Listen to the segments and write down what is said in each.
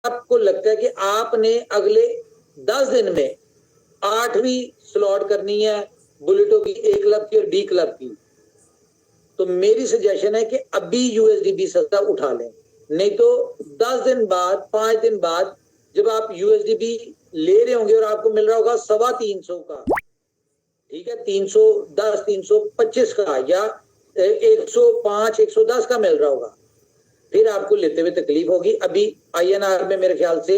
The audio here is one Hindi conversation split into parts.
आपको लगता है कि आपने अगले 10 दिन में 8वीं स्लॉट करनी है बुलेटों की, ए क्लब की और बी क्लब की, तो मेरी सजेशन है कि अभी यूएसडीबी सस्ता उठा लें, नहीं तो 10 दिन बाद 5 दिन बाद जब आप यूएसडीबी ले रहे होंगे और आपको मिल रहा होगा 350 का, ठीक है, 310 325 का या 105 110 का मिल रहा होगा, फिर आपको लेते हुए तकलीफ होगी। अभी आईएनआर में मेरे ख्याल से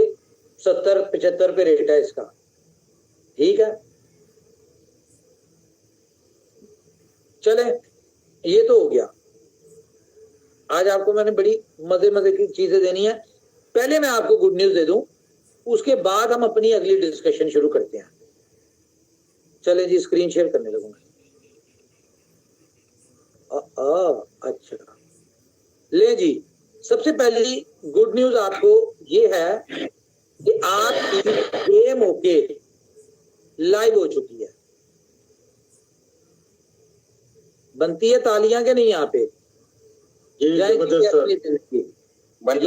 70-75 पे रेट है इसका, ठीक है। चले, ये तो हो गया। आज आपको मैंने बड़ी मजे मजे की चीजें देनी है। पहले मैं आपको गुड न्यूज दे दूं, उसके बाद हम अपनी अगली डिस्कशन शुरू करते हैं। चले जी, स्क्रीन शेयर करने लगूंगा। अच्छा, ले जी, सबसे पहली गुड न्यूज आपको ये है कि आपकी गेम ओके लाइव हो चुकी है। बनती है तालियां के नहीं यहाँ पे? बन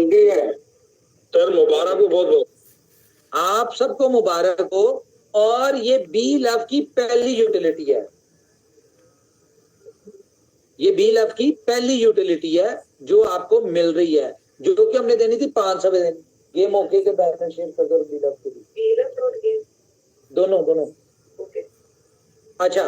गई है सर, मुबारक हो, बहुत बहुत आप सबको मुबारक हो। और ये बी लव की पहली यूटिलिटी है, ये बी लव की पहली यूटिलिटी है जो आपको मिल रही है, जो कि हमने देनी थी 500 दिन। गेम ओके के बैलेंस शेयर कर दो बी लव के लिए, दोनों दोनों ओके। अच्छा,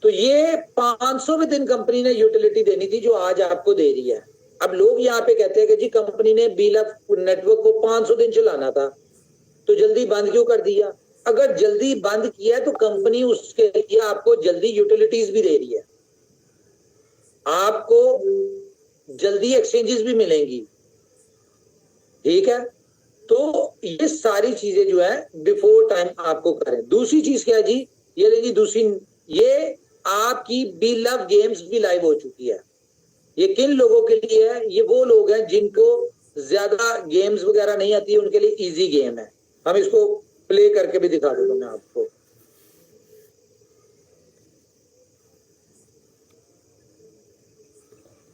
तो ये 500वें दिन कंपनी ने यूटिलिटी देनी थी जो आज आपको दे रही है। अब लोग यहाँ पे कहते हैं कि जी कंपनी ने बी लव नेटवर्क को 500 दिन चलाना था तो जल्दी बंद क्यों कर दिया? अगर जल्दी बंद किया है तो कंपनी उसके लिए आपको जल्दी यूटिलिटीज भी दे रही है, आपको जल्दी एक्सचेंजेस भी मिलेंगी, ठीक है। तो ये सारी चीजें जो है बिफोर टाइम आपको करें। दूसरी चीज क्या है जी, ये लेंगी दूसरी, ये आपकी बी लव गेम्स भी लाइव हो चुकी है। ये किन लोगों के लिए है? ये वो लोग हैं जिनको ज्यादा गेम्स वगैरह नहीं आती है, उनके लिए इजी गेम है। हम इसको प्ले करके भी दिखा दूंगा मैं आपको।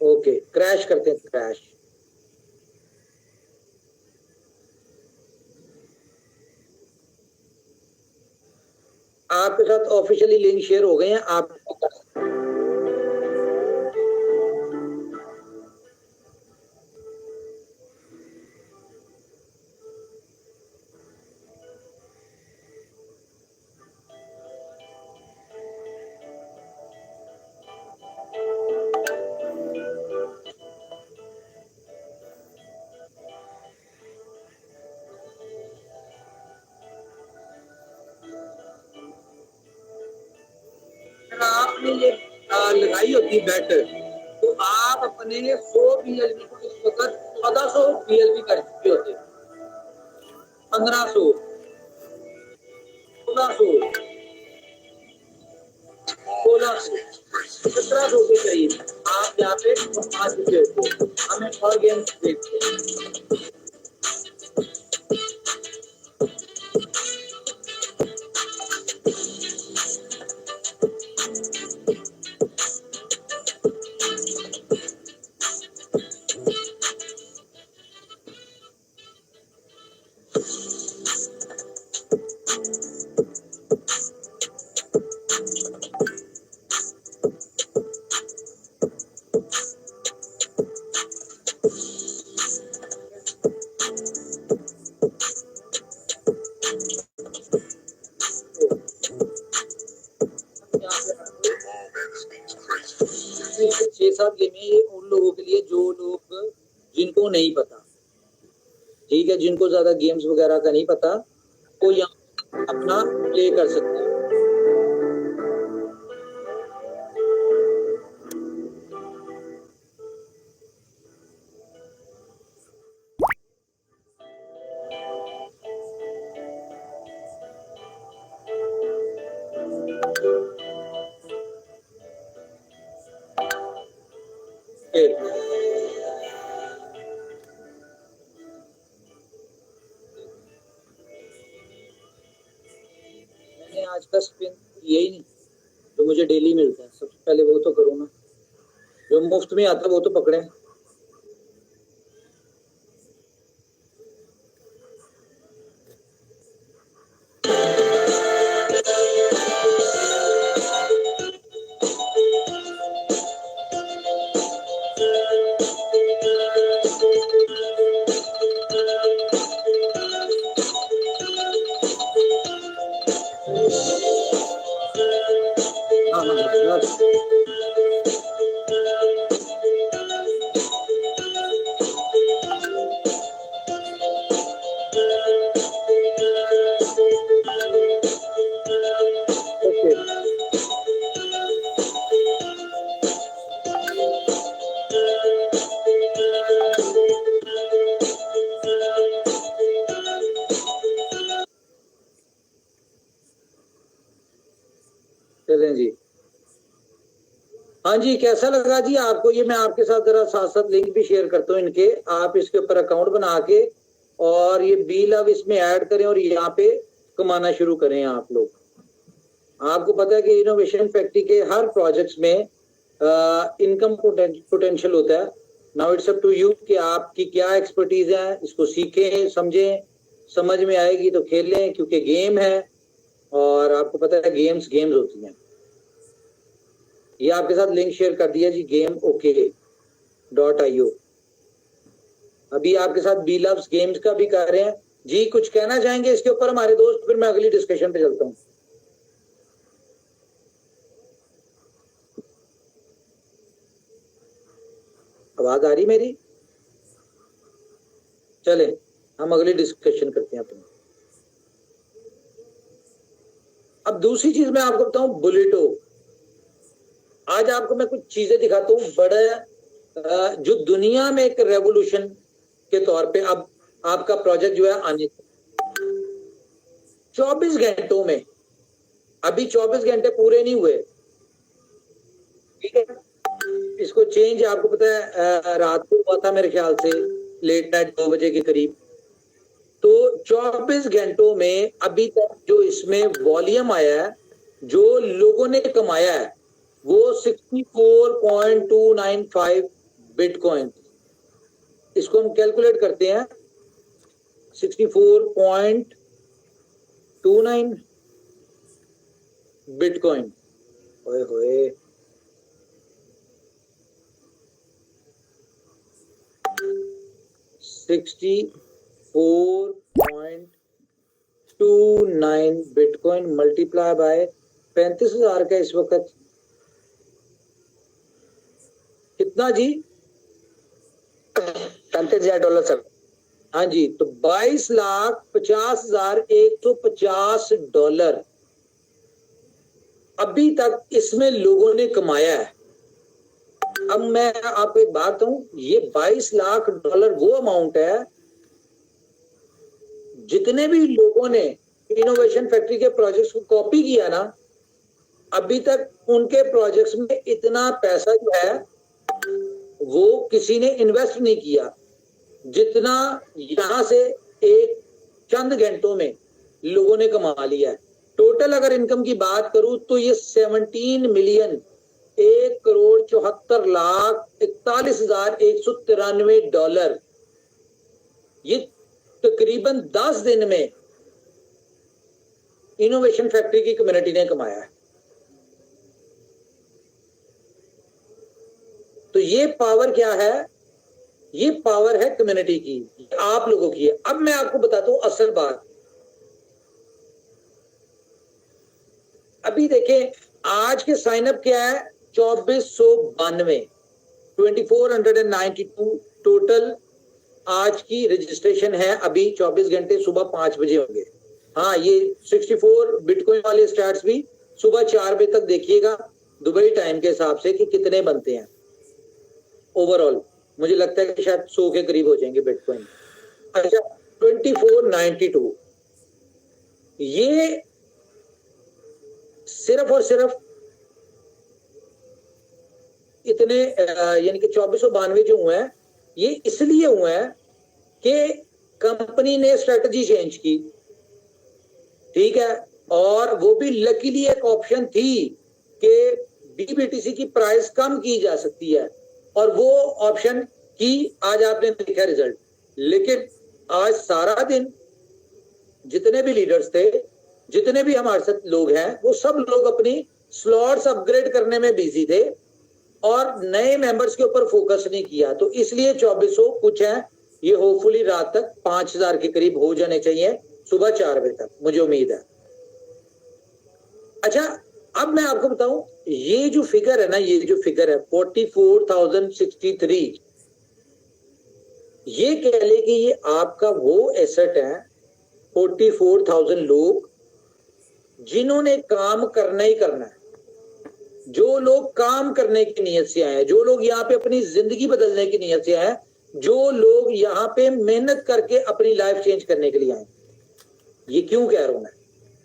ओके, क्रैश करते हैं, क्रैश। आपके साथ ऑफिशियली लिंक शेयर हो गए हैं, आप आपने ये लगाई होती बेट तो आप अपने 100 बीएलबी को इस वक्त 1400 बीएलबी कर चुके होते, 1500 1600 1700 के करीब आप यहाँ पे आ चुके होते। हमें और गेम देखते हैं। छह सात गेमें ये उन लोगों के लिए जो लोग जिनको नहीं पता, ठीक है, जिनको ज्यादा गेम्स वगैरह का नहीं पता, वो यहाँ अपना प्ले कर सकते हैं। मैंने आज का स्पिन यही नहीं जो मुझे डेली मिलता है, सबसे पहले वो तो करूँ ना, जो मुफ्त में आता है वो तो पकड़े। हाँ जी, कैसा लगा जी आपको ये? मैं आपके साथ जरा साथ साथ लिंक भी शेयर करता हूँ इनके, आप इसके ऊपर अकाउंट बना के और ये बी लव इसमें ऐड करें और यहाँ पे कमाना शुरू करें आप लोग। आपको पता है कि इनोवेशन फैक्ट्री के हर प्रोजेक्ट्स में इनकम पोटेंशियल होता है। Now it's up to you कि आपकी क्या एक्सपर्टीज है, इसको सीखें, समझें, समझ में आएगी तो खेलें, क्योंकि गेम है और आपको पता है गेम्स होती हैं। ये आपके साथ लिंक शेयर कर दिया जी, GameOK.io। अभी आपके साथ बी लव्स गेम्स का भी कर रहे हैं जी। कुछ कहना चाहेंगे इसके ऊपर हमारे दोस्त, फिर मैं अगली डिस्कशन पे चलता हूँ। आवाज आ रही मेरी? चले हम अगली डिस्कशन करते हैं अपनी। अब दूसरी चीज मैं आपको बताऊं, बुलेटो। आज आपको मैं कुछ चीजें दिखाता हूं, बड़ा जो दुनिया में एक रेवोल्यूशन के तौर पे अब आपका प्रोजेक्ट जो है आने 24 घंटों में, अभी 24 घंटे पूरे नहीं हुए, ठीक है। इसको चेंज आपको पता है रात को हुआ था मेरे ख्याल से, लेट नाइट 2 बजे के करीब। तो 24 घंटों में अभी तक जो इसमें वॉल्यूम आया है, जो लोगों ने कमाया है, वो 64.295 बिटकॉइन। इसको हम कैलकुलेट करते हैं, 64.29 बिटकॉइन। ओए होए, 64.29 बिटकॉइन मल्टीप्लाई बाय 35,000 का इस वक्त कितना जी? $35,000 सर। हाँ जी, तो $22,50,150 अभी तक इसमें लोगों ने कमाया है। अब मैं आपको एक बात कहूं, ये $22 लाख वो अमाउंट है जितने भी लोगों ने इनोवेशन फैक्ट्री के प्रोजेक्ट्स को कॉपी किया ना, अभी तक उनके प्रोजेक्ट्स में इतना पैसा जो है वो किसी ने इन्वेस्ट नहीं किया, जितना यहां से एक चंद घंटों में लोगों ने कमा लिया है। टोटल अगर इनकम की बात करूं तो ये 17,1,74,41,193 ये तकरीबन 10 दिन में इनोवेशन फैक्ट्री की कम्युनिटी ने कमाया है। तो ये पावर क्या है? ये पावर है कम्युनिटी की, आप लोगों की है। अब मैं आपको बताता हूं असल बात। अभी देखें, आज के साइन अप क्या है? 2492, 2492 टोटल आज की रजिस्ट्रेशन है। अभी 24 घंटे सुबह 5 बजे होंगे। हाँ, ये 64 बिटकॉइन वाले स्टार्ट्स भी सुबह 4 बजे तक देखिएगा दुबई टाइम के हिसाब से कि कितने बनते हैं ओवरऑल। मुझे लगता है कि शायद 100 के करीब हो जाएंगे बिटकॉइन। अच्छा, 2492 ये सिर्फ और सिर्फ इतने यानी कि 2492 जो हुए हैं, ये इसलिए हुए हैं कि कंपनी ने स्ट्रेटजी चेंज की, ठीक है। और वो भी लकीली एक ऑप्शन थी कि बीबीटीसी की प्राइस कम की जा सकती है, और वो ऑप्शन की आज आपने देखा रिजल्ट। लेकिन आज सारा दिन जितने भी लीडर्स थे, जितने भी हमारे साथ लोग हैं, वो सब लोग अपनी स्लॉट्स अपग्रेड करने में बिजी थे और नए मेंबर्स के ऊपर फोकस नहीं किया। तो इसलिए 2400 कुछ है, ये होपफुली रात तक 5000 के करीब हो जाने चाहिए सुबह 4 बजे तक, मुझे उम्मीद है। अच्छा, अब मैं आपको बताऊं, ये जो फिगर है ना, ये जो फिगर है 44,063, ये कह ले कि ये आपका वो एसेट है। 44,000 लोग जिन्होंने काम करना ही करना है, जो लोग काम करने की नीयत से आए हैं, जो लोग यहाँ पे अपनी जिंदगी बदलने की नीयत से आए हैं, जो लोग यहाँ पे मेहनत करके अपनी लाइफ चेंज करने के लिए आए। ये क्यों कह रहा हूं मैं?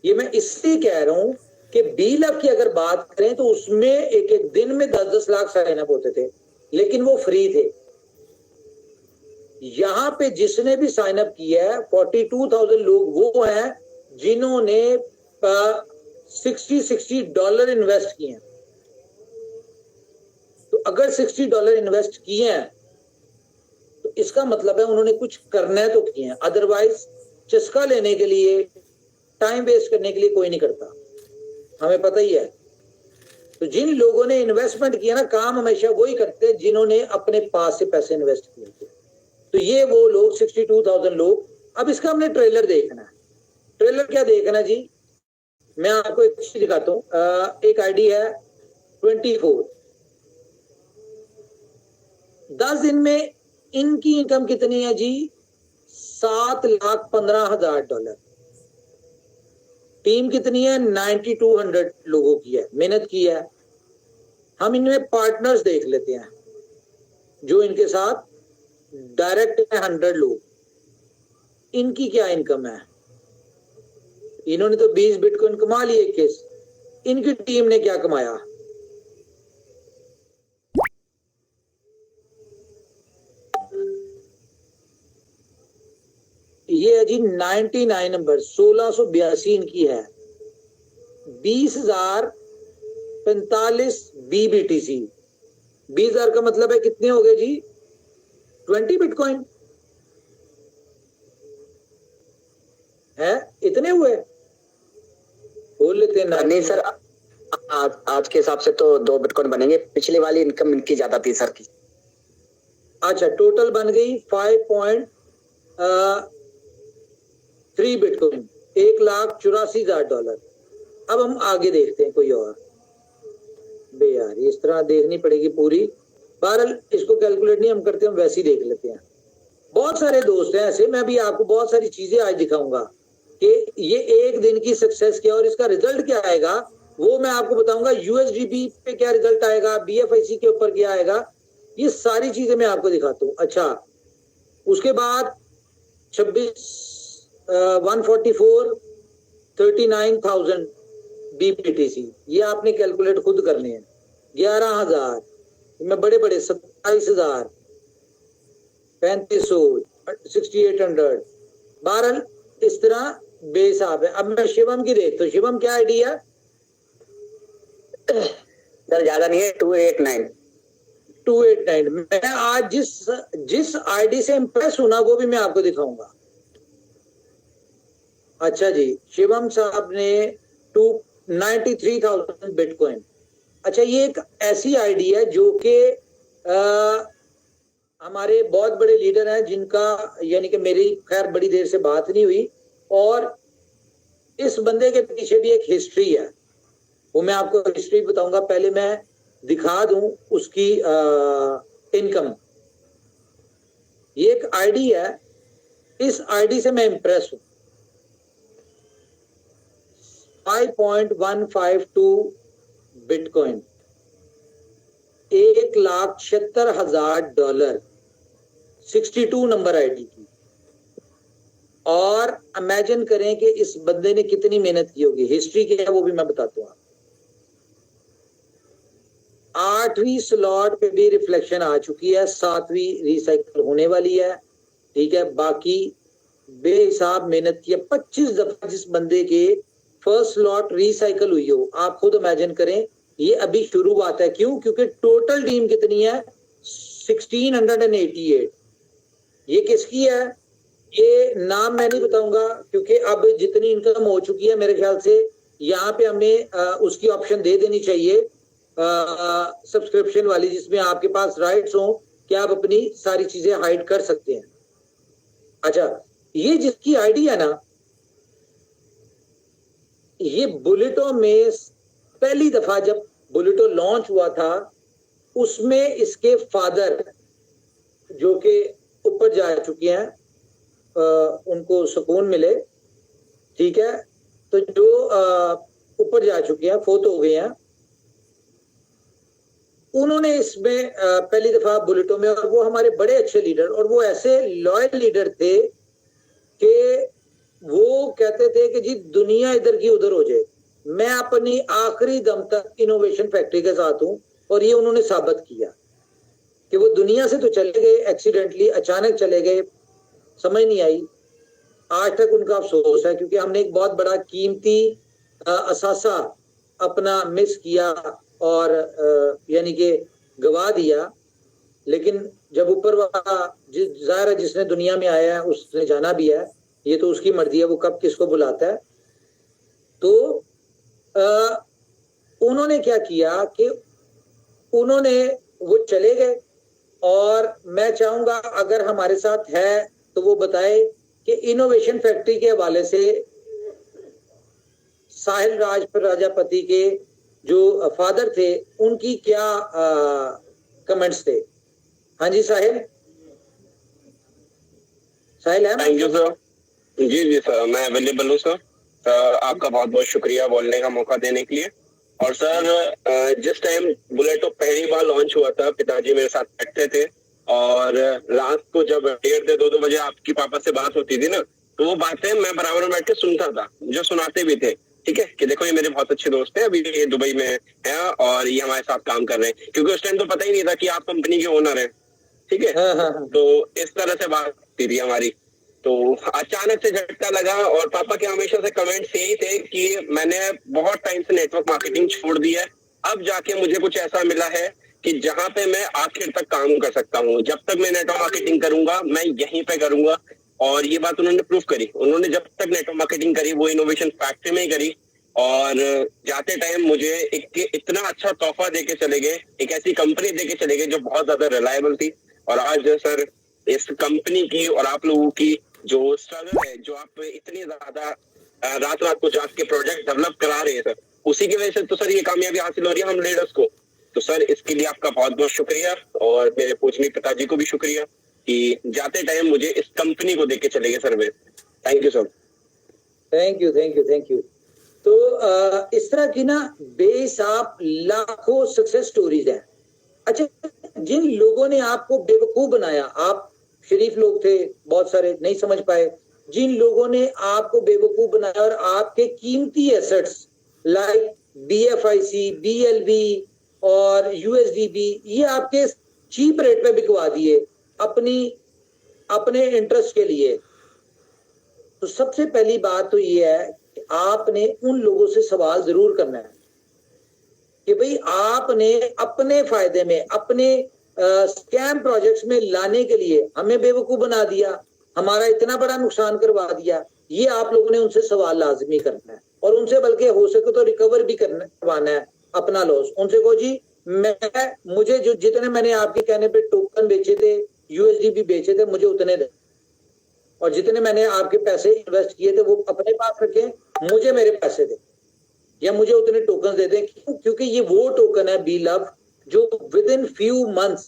ये मैं इसलिए कह रहा हूं कि BLF की अगर बात करें तो उसमें एक एक दिन में 10-10 लाख साइन अप होते थे, लेकिन वो फ्री थे। यहां पे जिसने भी साइन अप किया है 42,000 लोग वो हैं जिन्होंने $60 इन्वेस्ट किए हैं। तो अगर $60 इन्वेस्ट किए हैं तो इसका मतलब है उन्होंने कुछ करना है तो किए हैं, अदरवाइज चस्का लेने के लिए, टाइम वेस्ट करने के लिए कोई नहीं करता, हमें पता ही है। तो जिन लोगों ने इन्वेस्टमेंट किया ना, काम हमेशा वही करते हैं जिन्होंने अपने पास से पैसे इन्वेस्ट किए थे। तो ये वो लोग 62,000 लोग। अब इसका हमने ट्रेलर देखना है। ट्रेलर क्या देखना जी, मैं आपको एक चीज दिखाता हूं। एक आईडी है 24, 10 दिन में इनकी इनकम कितनी है जी, $7,15,000। टीम कितनी है, 9200 लोगों की है, मेहनत की है। हम इनमें पार्टनर्स देख लेते हैं जो इनके साथ डायरेक्ट है, 100 लोग। इनकी क्या इनकम है, इन्होंने तो 20 बिटकॉइन कमा लिए केस, इनकी टीम ने क्या कमाया, ये है जी 99 नंबर, 1682 इनकी है। 20,045 BBTC। 20,000 का मतलब है कितने हो गए जी, 20 बिटकॉइन है, इतने हुए। बोल लेते हैं ना, नहीं सर, आज के हिसाब से तो 2 बिटकॉइन बनेंगे। पिछली वाली इनकम इनकी ज्यादा थी सर की। अच्छा, टोटल बन गई 5.3 बिटकॉइन, $1,84,000। अब हम आगे देखते हैं कोई और। बे यार, इस तरह देखनी पड़ेगी पूरी। बहरहाल इसको कैलकुलेट नहीं हम करते, हम वैसे ही देख लेते हैं। बहुत सारे दोस्त हैं ऐसे, मैं भी आपको बहुत सारी चीजें आज दिखाऊंगा कि ये एक दिन की सक्सेस क्या और इसका रिजल्ट क्या आएगा, वो मैं आपको बताऊंगा। USDB पे क्या रिजल्ट आएगा, BFIC के ऊपर क्या आएगा, ये सारी चीजें मैं आपको दिखाता हूं। अच्छा, उसके बाद 144 39,000 BPTC, ये आपने कैलकुलेट खुद करने हैं। 11,000 में बड़े बड़े 27,000, 3500, 6800। बहरहाल इस तरह बेहिसाब है। अब मैं शिवम की देखता हूँ, शिवम क्या आइडिया है? सर ज्यादा नहीं है, 289। 289। मैं आज जिस आईडी से इंप्रेस हूं ना, वो भी मैं आपको दिखाऊंगा। अच्छा जी, शिवम साहब ने 93,000 बिटकॉइन। अच्छा, ये एक ऐसी आईडी है जो कि हमारे बहुत बड़े लीडर हैं जिनका, यानी कि मेरी खैर बड़ी देर से बात नहीं हुई, और इस बंदे के पीछे भी एक हिस्ट्री है, वो मैं आपको हिस्ट्री बताऊंगा। पहले मैं दिखा दूं उसकी इनकम। ये एक आईडी है, इस आईडी से मैं इंप्रेस हूं। 5.152 बिटकॉइन, $1,76,000, 62 नंबर आईडी की। और इमेजिन करें कि इस बंदे ने कितनी मेहनत की होगी। हिस्ट्री क्या है वो भी मैं बताता हूं। 8वीं स्लॉट पे भी रिफ्लेक्शन आ चुकी है, 7वीं रिसाइकल होने वाली है, ठीक है। बाकी बेहिसाब मेहनत की है। 25 दफा जिस बंदे के फर्स्ट स्लॉट रिसाइकल हुई हो, आप खुद इमेजिन करें। ये अभी शुरुआत है। क्यों? क्योंकि टोटल टीम कितनी है, 1688। ये किसकी है, ये नाम मैं नहीं बताऊंगा क्योंकि अब जितनी इनकम हो चुकी है मेरे ख्याल से यहाँ पे हमें उसकी ऑप्शन दे देनी चाहिए, सब्सक्रिप्शन वाली, जिसमें आपके पास राइट्स हो कि आप अपनी सारी चीजें हाइड कर सकते हैं। अच्छा, ये जिसकी आईडी है ना, ये बुलेटो में पहली दफा जब बुलेटो लॉन्च हुआ था, उसमें इसके फादर जो कि ऊपर जा चुके हैं, उनको सुकून मिले, ठीक है। तो जो ऊपर जा चुके हैं, फोत हो गए हैं, उन्होंने इसमें पहली दफा बुलेटो में, और वो हमारे बड़े अच्छे लीडर, और वो ऐसे लॉयल लीडर थे कि वो कहते थे कि जी दुनिया इधर की उधर हो जाए, मैं अपनी आखिरी दम तक इनोवेशन फैक्ट्री के साथ हूं, और ये उन्होंने साबित किया कि वो दुनिया से तो चले गए एक्सीडेंटली, अचानक चले गए, समझ नहीं आई। आज तक उनका अफसोस है, क्योंकि हमने एक बहुत बड़ा कीमती असासा अपना मिस किया और यानी कि गवा दिया। लेकिन जब ऊपर वाला जाहिर है जिसने दुनिया में आया है उसने जाना भी है, ये तो उसकी मर्जी है वो कब किसको बुलाता है। तो उन्होंने क्या किया कि उन्होंने वो चले गए, और मैं चाहूंगा अगर हमारे साथ है तो वो बताए कि इनोवेशन फैक्ट्री के हवाले से साहिल राज प्रजापति के जो फादर थे उनकी क्या कमेंट्स थे। हाँ जी साहिल, साहिल है? Thank you sir. जी जी सर, मैं अवेलेबल हूँ सर। आपका बहुत बहुत शुक्रिया बोलने का मौका देने के लिए। और सर जिस टाइम बुलेटो पहली बार लॉन्च हुआ था, पिताजी मेरे साथ बैठते थे, और रात को जब 1:30-2 बजे आपकी पापा से बात होती थी ना, तो वो बातें मैं बराबर में बैठ के सुनता था, जो सुनाते भी थे, ठीक है, कि देखो ये मेरे बहुत अच्छे दोस्त हैं, अभी ये दुबई में है और ये हमारे साथ काम कर रहे हैं, क्योंकि उस टाइम तो पता ही नहीं था कि आप कंपनी के ओनर हैं, ठीक है। तो इस तरह से बात होती थी हमारी। तो अचानक से झटका लगा, और पापा के हमेशा से कमेंट्स यही थे कि मैंने बहुत टाइम से नेटवर्क मार्केटिंग छोड़ दी है, अब जाके मुझे कुछ ऐसा मिला है कि जहां पे मैं आखिर तक काम कर सकता हूँ। जब तक मैं नेटवर्क मार्केटिंग करूंगा मैं यहीं पे करूंगा। और ये बात उन्होंने प्रूफ करी। उन्होंने जब तक नेटवर्क मार्केटिंग करी वो इनोवेशन फैक्ट्री में ही करी, और जाते टाइम मुझे एक इतना अच्छा तोहफा देके चले गए, एक ऐसी कंपनी देके चले गए जो बहुत ज्यादा रिलायबल थी। और आज सर इस कंपनी की और आप लोगों की जो स्ट्रगल है, जो आप इतनी ज्यादा रात रात को जाग के प्रोजेक्ट डेवलप करा रहे हैं सर, उसी की वजह से तो सर ये कामयाबी हासिल हो रही है हम लीडर्स को। तो सर इसके लिए आपका बहुत बहुत शुक्रिया, और मेरे पूजनीय पिताजी को भी शुक्रिया कि जाते टाइम मुझे इस कंपनी को देख के चले गए सर में। Thank you sir. Thank you thank you thank you. तो इस तरह की ना बेहिसाब लाखों सक्सेस स्टोरीज हैं। अच्छा, जिन लोगों ने आपको बेवकूफ बनाया, आप शरीफ लोग थे, बहुत सारे नहीं समझ पाए, जिन लोगों ने आपको बेवकूफ बनाया और आपके कीमती एसेट्स लाइक BFIC, BLV और USDB ये आपके चीप रेट पे बिकवा दिए अपने इंटरेस्ट के लिए, तो सबसे पहली बात तो ये है कि आपने उन लोगों से सवाल जरूर करना है कि भाई आपने अपने फायदे में, अपने स्कैम प्रोजेक्ट्स में लाने के लिए हमें बेवकूफ बना दिया, हमारा इतना बड़ा नुकसान करवा दिया। ये आप लोगों ने उनसे सवाल लाजमी करना है, और उनसे बल्कि हो सके तो रिकवर भी करवाना है अपना लॉस। उनसे कहो जी मुझे जो जितने मैंने आपके कहने पे टोकन बेचे थे, USDB बेचे थे, मुझे उतने दे, और जितने मैंने आपके पैसे इन्वेस्ट किए थे वो अपने पास रखें, मुझे मेरे पैसे दे, या मुझे उतने टोकन दे दें। क्योंकि ये वो टोकन है BLUV जो विद इन फ्यू मंथ्स,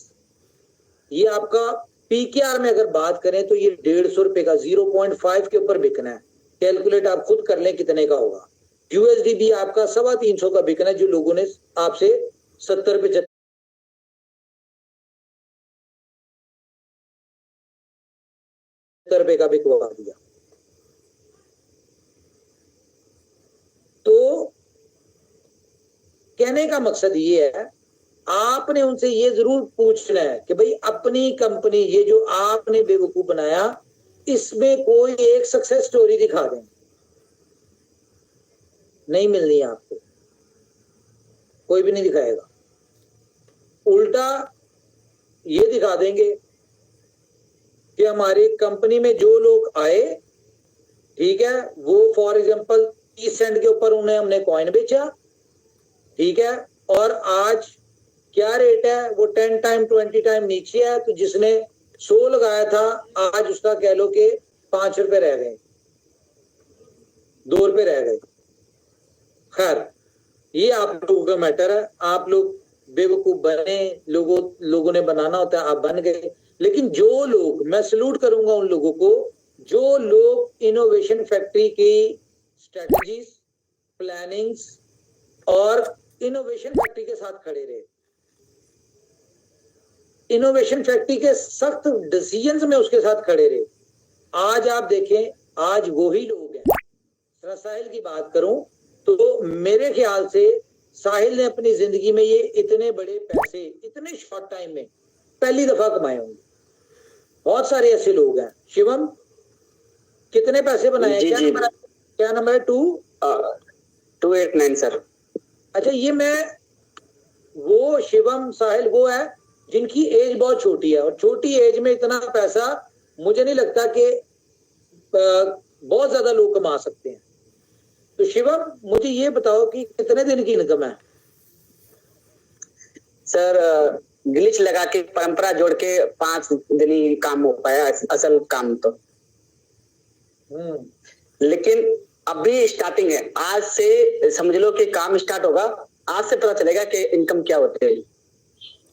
ये आपका PKR में अगर बात करें तो ये 150 रुपए का 0.5 के ऊपर बिकना है। कैलकुलेट आप खुद कर लें कितने का होगा। USDB आपका 350 का बिकना है, जो लोगों ने आपसे 70-75 रुपए का बिकवा दिया। तो कहने का मकसद ये है, आपने उनसे ये जरूर पूछना है कि भाई अपनी कंपनी, ये जो आपने बेवकूफ बनाया, इसमें कोई एक सक्सेस स्टोरी दिखा दें। नहीं मिलनी आपको, कोई भी नहीं दिखाएगा। उल्टा ये दिखा देंगे कि हमारी कंपनी में जो लोग आए, ठीक है, वो फॉर एग्जांपल 30 सेंट के ऊपर उन्हें हमने कॉइन बेचा, ठीक है, और आज क्या रेट है, वो 10 टाइम 20 टाइम नीचे है। तो जिसने 100 लगाया था, आज उसका कह लो कि 5 रुपए रह गए, 2 रुपए रह गए। खैर, ये आप लोगों का मैटर है, आप लोग बेवकूफ बने, लोगों ने बनाना होता है, आप बन गए। लेकिन जो लोग, मैं सैल्यूट करूंगा उन लोगों को जो लोग इनोवेशन फैक्ट्री की स्ट्रेटजीज, प्लानिंग्स और इनोवेशन फैक्ट्री के साथ खड़े रहे, इनोवेशन फैक्ट्री के सख्त डिसीजंस में उसके साथ खड़े रहे। आज आप देखें, आज वही लोग हैं। रसायल की बात करूं तो मेरे ख्याल से साहिल ने अपनी जिंदगी में ये इतने बड़े पैसे इतने शॉर्ट टाइम में पहली दफा कमाए होंगे। बहुत सारे ऐसे लोग हैं। शिवम कितने पैसे बनाए? जी, जी। क्या नंबर है? 289 सर। अच्छा, ये मैं वो शिवम साहिल वो है जिनकी एज बहुत छोटी है, और छोटी एज में इतना पैसा मुझे नहीं लगता कि बहुत ज्यादा लोग कमा सकते हैं। तो शिवम मुझे ये बताओ कि कितने दिन की इनकम है? सर ग्लिच लगा के परंपरा जोड़ के 5 दिन ही काम हो पाया असल काम तो। लेकिन अभी स्टार्टिंग है। आज से समझ लो कि काम स्टार्ट होगा, आज से पता चलेगा कि इनकम क्या होती है।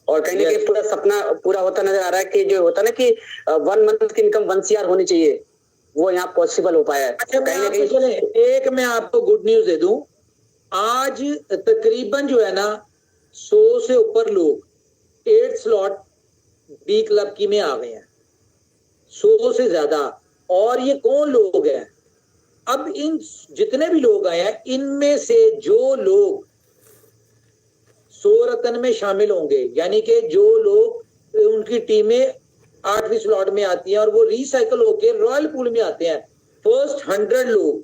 और कहीं ना कहीं पूरा सपना पूरा होता नजर आ रहा है कि जो होता है ना कि 1 मंथ की इनकम 1 CR होनी चाहिए, वो यहाँ पॉसिबल हो पाया है। अच्छा, एक मैं आपको गुड न्यूज दे दूं। आज तकरीबन जो है ना 100 से ऊपर लोग 8 स्लॉट बी क्लब की में आ गए हैं, 100 से ज्यादा। और ये कौन लोग हैं? अब इन जितने भी लोग आए हैं, इनमें से जो लोग 100 रत्न में शामिल होंगे, यानी कि जो लोग उनकी टीमें 8वीं स्लॉट में आती हैं और वो रिसाइकल होकर रॉयल पूल में आते हैं, फर्स्ट 100 लोग,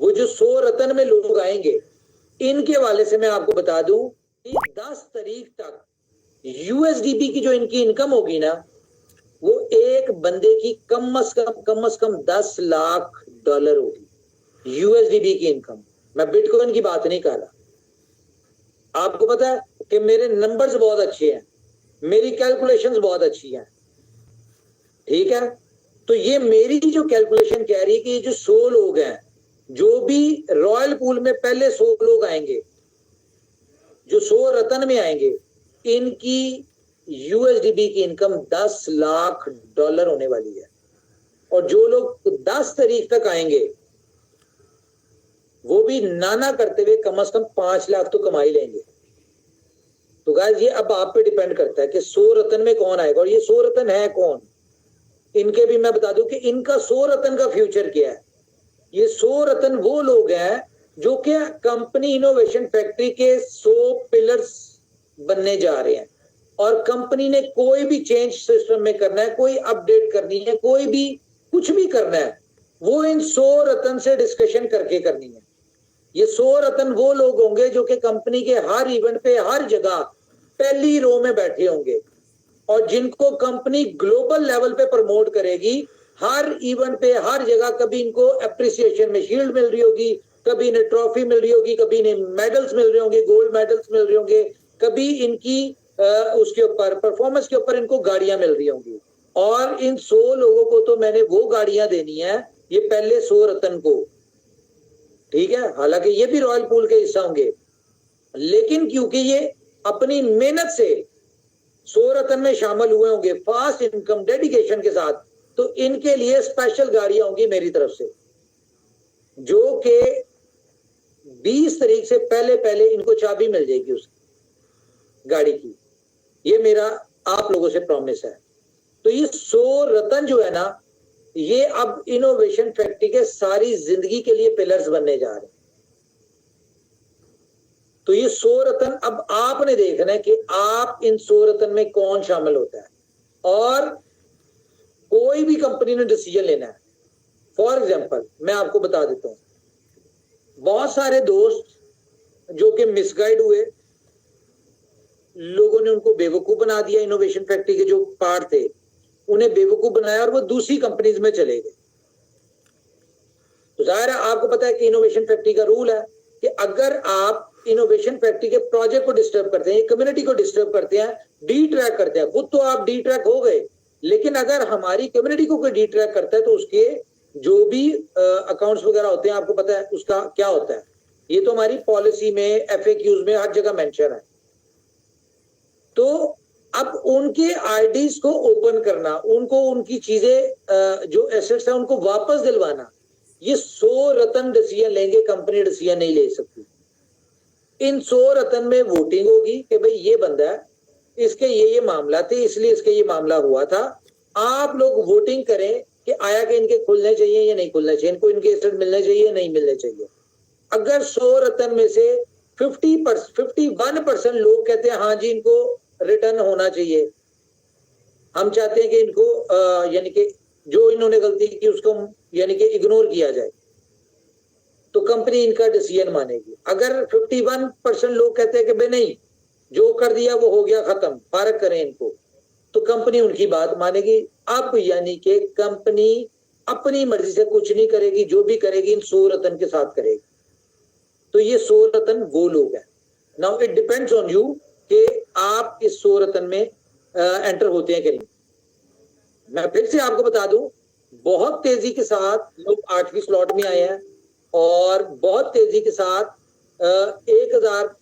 वो जो 100 रत्न में लोग आएंगे, इनके हवाले से मैं आपको बता दूं कि 10 तारीख तक यूएसडीपी की जो इनकी इनकम होगी ना, वो एक बंदे की कम से कम $10 लाख होगी यूएसडीपी की इनकम। मैं बिटकॉइन की बात नहीं कर रहा। आपको पता है कि मेरे नंबर्स बहुत अच्छे हैं, मेरी कैलकुलेशंस बहुत अच्छी हैं, ठीक है? तो ये मेरी जो कैलकुलेशन कह रही है कि ये जो 100 लोग हैं, जो भी रॉयल पूल में पहले 100 लोग आएंगे, जो 100 रत्न में आएंगे, इनकी यूएसडीबी की इनकम $10 लाख होने वाली है। और जो लोग 10 तारीख तक आएंगे, वो भी नाना करते हुए कम से कम 5 लाख तो कमा ही लेंगे। तो गाइस ये अब आप पे डिपेंड करता है कि 100 रत्न में कौन आएगा। और ये 100 रत्न है कौन, इनके भी मैं बता दूं कि इनका 100 रत्न का फ्यूचर क्या है। ये 100 रत्न वो लोग हैं जो कि कंपनी इनोवेशन फैक्ट्री के 100 पिलर्स बनने जा रहे हैं। और कंपनी ने कोई भी चेंज सिस्टम में करना है, कोई अपडेट करनी है, कोई भी कुछ भी करना है, वो इन 100 रत्न से डिस्कशन करके करनी है। ये 100 रत्न वो लोग होंगे जो कि कंपनी के हर इवेंट पे हर जगह पहली रो में बैठे होंगे, और जिनको कंपनी ग्लोबल लेवल पे प्रमोट करेगी। हर इवेंट पे हर जगह कभी इनको अप्रिसिएशन में शील्ड मिल रही होगी, कभी इन्हें ट्रॉफी मिल रही होगी, कभी इन्हें मेडल्स मिल रहे होंगे, गोल्ड मेडल्स मिल रहे होंगे, कभी इनकी उसके ऊपर परफॉर्मेंस के ऊपर इनको गाड़ियां मिल रही होंगी। और इन 100 लोगों को तो मैंने वो गाड़ियां देनी है, ये पहले 100 रत्न को, ठीक है? हालांकि ये भी रॉयल पूल के हिस्सा होंगे, लेकिन क्योंकि ये अपनी मेहनत से 100 रत्न में शामिल हुए होंगे फास्ट इनकम डेडिकेशन के साथ, तो इनके लिए स्पेशल गाड़ियां होंगी मेरी तरफ से, जो कि 20 तारीख से पहले इनको चाबी मिल जाएगी उस गाड़ी की। ये मेरा आप लोगों से प्रॉमिस है। तो ये 100 रत्न जो है ना, ये अब इनोवेशन फैक्ट्री के सारी जिंदगी के लिए पिलर्स बनने जा रहे हैं। तो ये 100 रत्न अब आपने देखना है कि आप इन 100 रत्न में कौन शामिल होता है। और कोई भी कंपनी ने डिसीजन लेना है, फॉर एग्जांपल मैं आपको बता देता हूं, बहुत सारे दोस्त जो कि मिसगाइड हुए, लोगों ने उनको बेवकूफ बना दिया, इनोवेशन फैक्ट्री के जो पार्ट थे उन्हें बेवकूफ बनाया और वो दूसरी कंपनीज में चले गए। तो जाहिर है आपको पता है कि इनोवेशन फैक्ट्री का रूल है कि अगर आप इनोवेशन फैक्ट्री के प्रोजेक्ट को डिस्टर्ब करते हैं, कम्युनिटी को डिस्टर्ब करते हैं, डी ट्रैक करते हैं, खुद तो आप डी ट्रैक हो गए, लेकिन अगर हमारी कम्युनिटी को कोई डी ट्रैक करता है तो उसके जो भी अकाउंट्स वगैरह होते हैं, आपको पता है उसका क्या होता है। ये तो हमारी पॉलिसी में, FAQs में हर जगह मेंशन है। तो अब उनके आईडीज को ओपन करना, उनको उनकी चीजें जो एसेट्स है उनको वापस दिलवाना, ये 100 रत्न डिसीजन लेंगे, कंपनी डिसीजन नहीं ले सकती। इन 100 रत्न में वोटिंग होगी कि भाई ये बंदा है, इसके ये मामला थे, इसलिए इसके ये मामला हुआ था। आप लोग वोटिंग करें कि आया कि इनके खुलने चाहिए या नहीं खुलने चाहिए, इनको इनके एसेट मिलने चाहिए या नहीं मिलने चाहिए। अगर 100 रत्न में से 51% लोग कहते हैं हाँ जी इनको रिटर्न होना चाहिए, हम चाहते हैं कि इनको यानी कि जो इन्होंने गलती की उसको यानी कि इग्नोर किया जाए, तो कंपनी इनका डिसीजन मानेगी। अगर 51% लोग कहते हैं कि भाई नहीं, जो कर दिया वो हो गया खत्म, फारग करें इनको, तो कंपनी उनकी बात मानेगी। अब यानी कि कंपनी अपनी मर्जी से कुछ नहीं करेगी, जो भी करेगी इन 100 रत्न के साथ करेगी। तो ये 100 रत्न वो लोग हैं। Now it depends on you कि आप इस 100 रत्न में एंटर होते हैं कि नहीं। मैं फिर से आपको बता दूं, बहुत तेजी के साथ लोग 8वीं स्लॉट में आए हैं और बहुत तेजी के साथ 1000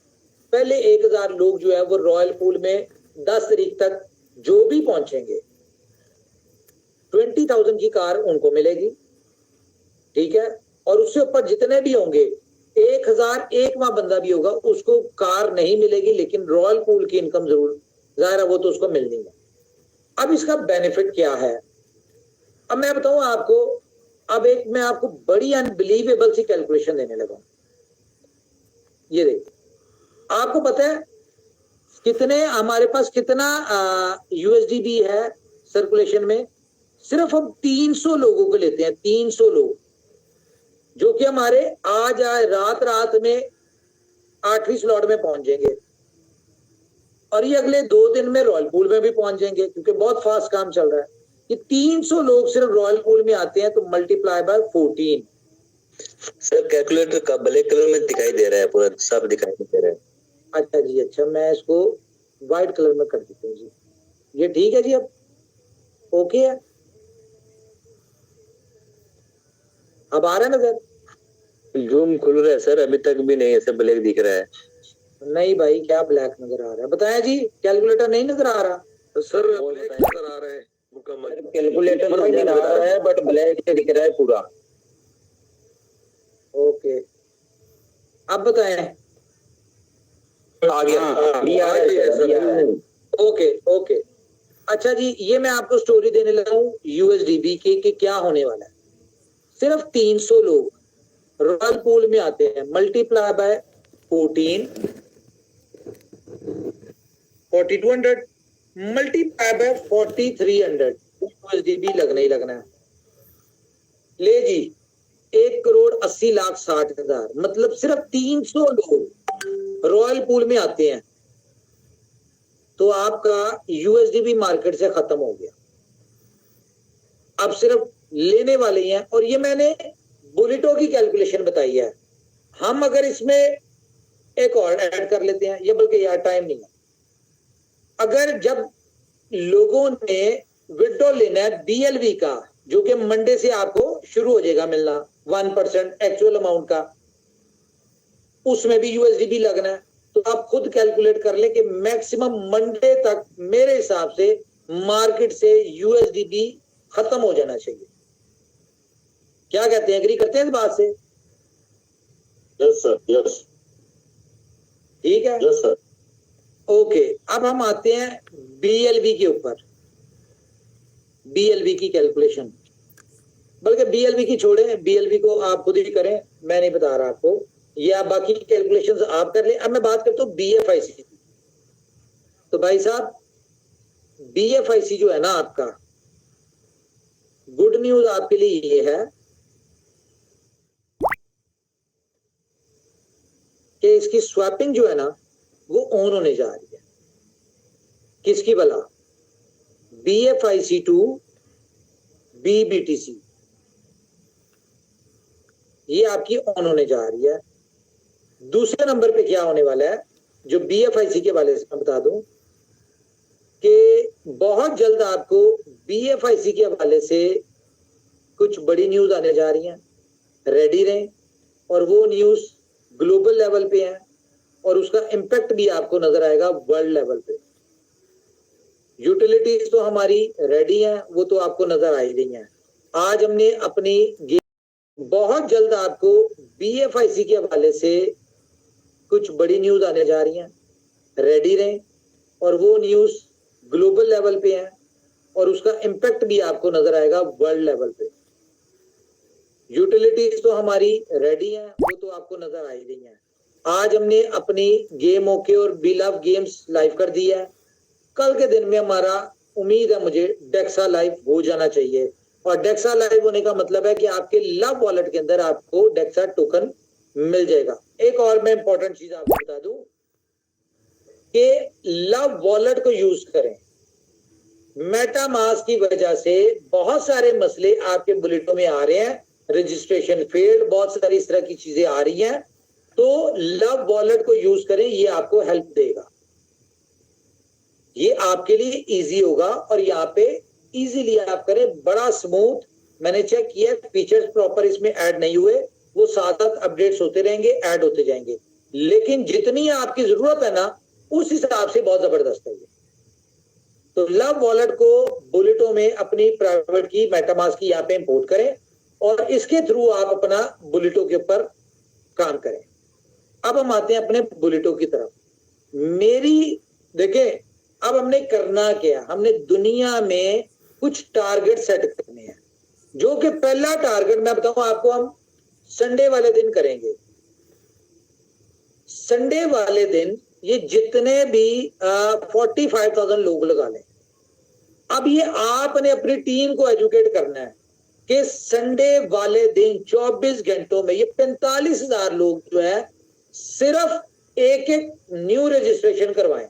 लोग जो है वो रॉयल पूल में 10 तारीख तक जो भी पहुंचेंगे 20,000 की कार उनको मिलेगी, ठीक है। और उससे ऊपर जितने भी होंगे 1001वां बंदा भी होगा उसको कार नहीं मिलेगी, लेकिन रॉयल पूल की इनकम जरूर जाहिर है वो तो उसको मिलनी है। अब इसका बेनिफिट क्या है, अब मैं बताऊं आपको। अब एक मैं आपको बड़ी अनबिलीवेबल सी कैलकुलेशन देने लगा। ये देखिए, आपको पता है कितने हमारे पास कितना यूएसडीबी है सर्कुलेशन में? सिर्फ हम 300 लोगों को लेते हैं, 300 लोग जो कि हमारे आज रात में 8वीं स्लॉट में पहुंच जाएंगे और ये अगले 2 दिन में रॉयल पूल में भी पहुंच जाएंगे, क्योंकि बहुत फास्ट काम चल रहा है। कि 300 लोग सिर्फ रॉयल पूल में आते हैं तो मल्टीप्लाई बाय 14। सर कैलकुलेटर का ब्लैक कलर में दिखाई दे रहा है, पूरा सब दिखाई दे रहा है। अच्छा जी, अच्छा मैं इसको व्हाइट कलर में कर देता हूँ जी। ये ठीक है जी, अब ओके है, अब आ रहा है नजर? जूम खुल रहा है सर, अभी तक भी नहीं, ऐसे ब्लैक दिख रहा है। नहीं भाई, क्या ब्लैक नजर आ रहा है? बताया जी, कैलकुलेटर नहीं नजर आ रहा? सर ब्लैक नजर आ रहा है मुकम्मल। कैलकुलेटर में नजर आ रहा है बट ब्लैक दिख रहा है पूरा। ओके, अब बताएं। आ गया। ओके ओके, अच्छा जी, ये मैं आपको स्टोरी देने लगा हूँ यूएसडीबी की कि क्या होने वाला है। सिर्फ 300 लोग रॉयल पूल में आते हैं, मल्टीप्लाई बाय 14, 4200 मल्टीप्लाई बाय 4300, यूएसडीबी लगना ही लगना है। ले जी, 1,80,60,000, मतलब सिर्फ 300 लोग रॉयल पूल में आते हैं तो आपका यूएसडीबी मार्केट से खत्म हो गया। अब सिर्फ लेने वाले हैं, और ये मैंने बुलेटो की कैलकुलेशन बताई है। हम अगर इसमें एक और ऐड कर लेते हैं, ये बल्कि यार टाइम नहीं है। अगर जब लोगों ने विड्रॉ लेना है बीएलवी का, जो कि मंडे से आपको शुरू हो जाएगा मिलना 1% एक्चुअल अमाउंट का, उसमें भी यूएसडीबी लगना है, तो आप खुद कैलकुलेट कर लें कि मैक्सिमम मंडे तक मेरे हिसाब से मार्केट से यूएसडीबी खत्म हो जाना चाहिए। क्या कहते हैं, एग्री करते हैं इस बात से? यस सर, यस, ठीक है, यस सर। ओके, अब हम आते हैं बीएलवी के ऊपर। बीएलवी की कैलकुलेशन, बल्कि बीएलवी की छोड़े, बीएलवी को आप खुद ही करें, मैं नहीं बता रहा आपको, ये आप बाकी कैलकुलेशंस आप कर लें। अब मैं बात करता हूं बीएफआईसी की। तो भाई साहब, बीएफआईसी जो है ना आपका, गुड न्यूज आपके लिए ये है कि इसकी स्वैपिंग जो है ना वो ऑन होने जा रही है। किसकी भला? BFIC टू BBTC, ये आपकी ऑन होने जा रही है। दूसरे नंबर पे क्या होने वाला है, जो BFIC के वाले से मैं बता दूं कि बहुत जल्द आपको BFIC के हवाले से कुछ बड़ी न्यूज आने जा रही हैं, रेडी रहें। और वो न्यूज ग्लोबल लेवल पे है और उसका इम्पैक्ट भी आपको नजर आएगा वर्ल्ड लेवल पे। यूटिलिटीज तो हमारी रेडी हैं, वो तो आपको नजर आ ही रही हैं। आज हमने अपनी बहुत जल्द आपको BFIC के हवाले से कुछ बड़ी न्यूज आने जा रही हैं, रेडी रहें। और वो न्यूज ग्लोबल लेवल पे है और उसका इम्पैक्ट भी आपको नजर आएगा वर्ल्ड लेवल पे। यूटिलिटी कैपेबिलिटीज तो हमारी रेडी है, वो तो आपको नजर आ ही रही है। आज हमने अपनी गेम ओके और बी लव गेम्स लाइव कर दी है। कल के दिन में हमारा उम्मीद है मुझे डेक्सा लाइव हो जाना चाहिए, और डेक्सा लाइव होने का मतलब है कि आपके लव वॉलेट के अंदर आपको डेक्सा टोकन मिल जाएगा। एक और मैं इंपॉर्टेंट चीज आपको बता दूं कि लव वॉलेट को यूज करें। मेटामास्क की वजह से बहुत सारे मसले आपके बुलेटों में आ रहे हैं, रजिस्ट्रेशन फेल्ड, बहुत सारी इस तरह की चीजें आ रही हैं, तो लव वॉलेट को यूज करें, ये आपको हेल्प देगा, ये आपके लिए इजी होगा। और यहाँ पे इजीली आप करें, बड़ा स्मूथ। मैंने चेक किया, फीचर्स प्रॉपर इसमें ऐड नहीं हुए, वो साथ साथ अपडेट्स होते रहेंगे, ऐड होते जाएंगे, लेकिन जितनी आपकी जरूरत है ना उस हिसाब से बहुत जबरदस्त है ये। तो लव वॉलेट को बुलेटों में अपनी प्राइवेट की मेटामास्क की यहाँ पे इंपोर्ट करें और इसके थ्रू आप अपना बुलेटों के ऊपर काम करें। अब हम आते हैं अपने बुलेटों की तरफ। मेरी देखें, अब हमने करना क्या, हमने दुनिया में कुछ टारगेट सेट करने हैं, जो कि पहला टारगेट मैं बताऊं आपको, हम संडे वाले दिन करेंगे। संडे वाले दिन ये जितने भी 45,000 लोग लगा लें। अब ये आपने अपनी टीम को एजुकेट करना है कि संडे वाले दिन 24 घंटों में ये 45,000 लोग जो है सिर्फ एक एक न्यू रजिस्ट्रेशन करवाएं।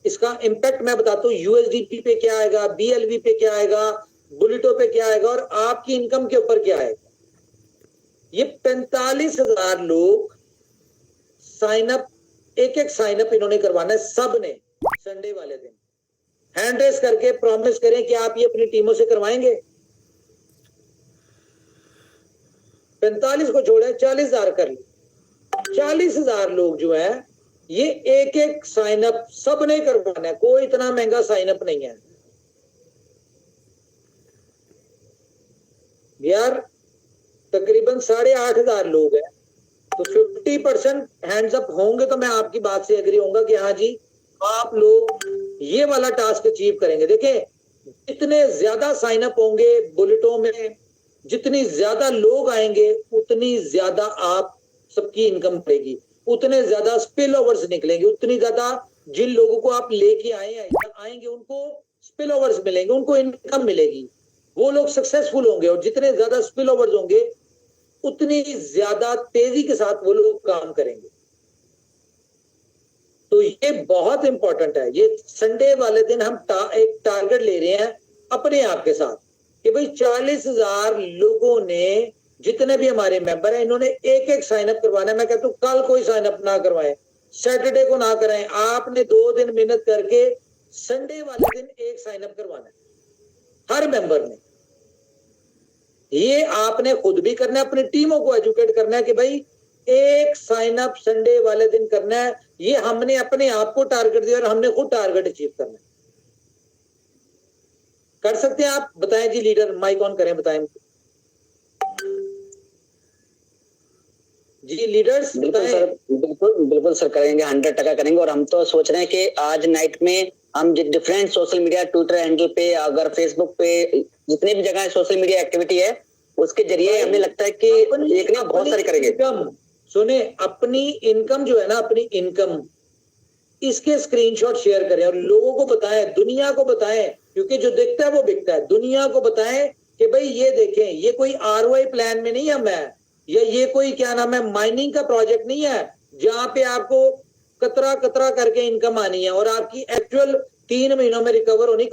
इसका इंपैक्ट मैं बताता हूं, यूएसडीपी पे क्या आएगा, बीएलवी पे क्या आएगा, बुलेटो पे क्या आएगा और आपकी इनकम के ऊपर क्या आएगा। ये 45,000 लोग साइन अप, एक एक साइन अप इन्होंने करवाना है सबने संडे वाले दिन। हैंड रेस करके प्रॉमिस करें कि आप ये अपनी टीमों से करवाएंगे। 45 को छोड़े 40,000 कर ली, 40,000 लोग जो है ये एक एक साइन अप सबने करवाना है, कोई इतना महंगा साइन अप नहीं है यार। तकरीबन 8,500 लोग हैं, तो 50% हैंड्स अप होंगे तो मैं आपकी बात से एग्री होऊंगा कि हाँ जी आप लोग ये वाला टास्क अचीव करेंगे। देखें, जितने ज्यादा साइन अप होंगे बुलेटों में, जितनी ज्यादा लोग आएंगे उतनी ज्यादा आप सबकी इनकम बढ़ेगी, उतने ज्यादा स्पिल ओवर्स निकलेंगे, उतनी ज्यादा जिन लोगों को आप लेके आएंगे उनको स्पिल ओवर्स मिलेंगे, उनको इनकम मिलेगी, वो लोग सक्सेसफुल होंगे। और जितने ज्यादा स्पिल ओवर्स होंगे उतनी ज्यादा तेजी के साथ वो लोग काम करेंगे। तो ये बहुत इंपॉर्टेंट है। ये संडे वाले दिन हम एक टारगेट ले रहे हैं अपने आप के साथ कि भाई 40,000 लोगों ने, जितने भी हमारे मेंबर हैं, इन्होंने एक एक साइन अप करवाना है। मैं कहता हूं कल कोई साइन अप ना करवाएं, सैटरडे को ना कराएं, आपने 2 दिन मेहनत करके संडे वाले दिन एक साइन अप करवाना है हर मेंबर ने। ये आपने खुद भी करना है, अपनी टीमों को एजुकेट करना है कि भाई एक साइन अप संडे वाले दिन करना है। ये हमने अपने आप को टारगेट दिया और हमने खुद टारगेट अचीव करना है। कर सकते हैं आप? बताएं जी लीडर, माइक ऑन करें, बताएं जी लीडर्स, बिल्कुल सर, बिल्कुल सर करेंगे, 100% करेंगे। और हम तो सोच रहे हैं कि आज नाइट में हम different social media, Twitter handle पे, अगर फेसबुक पे, जितने भी जगह सोशल मीडिया एक्टिविटी है उसके जरिए हमें लगता है कि एक नहीं बहुत सारे करेंगे। सुने, अपनी इनकम जो है ना, अपनी इनकम, इसके स्क्रीनशॉट शेयर करें और लोगों को बताएं, दुनिया को बताएं, क्योंकि जो दिखता है वो बिकता है। दुनिया को बताएं कि भाई ये देखें, ये कोई आरओआई प्लान में नहीं है मैं, या ये कोई क्या नाम है माइनिंग का प्रोजेक्ट नहीं है जहां पे आपको कतरा कतरा करके इनकम आनी है और आपकी एक्चुअल 3 महीनों में रिकवर होनी।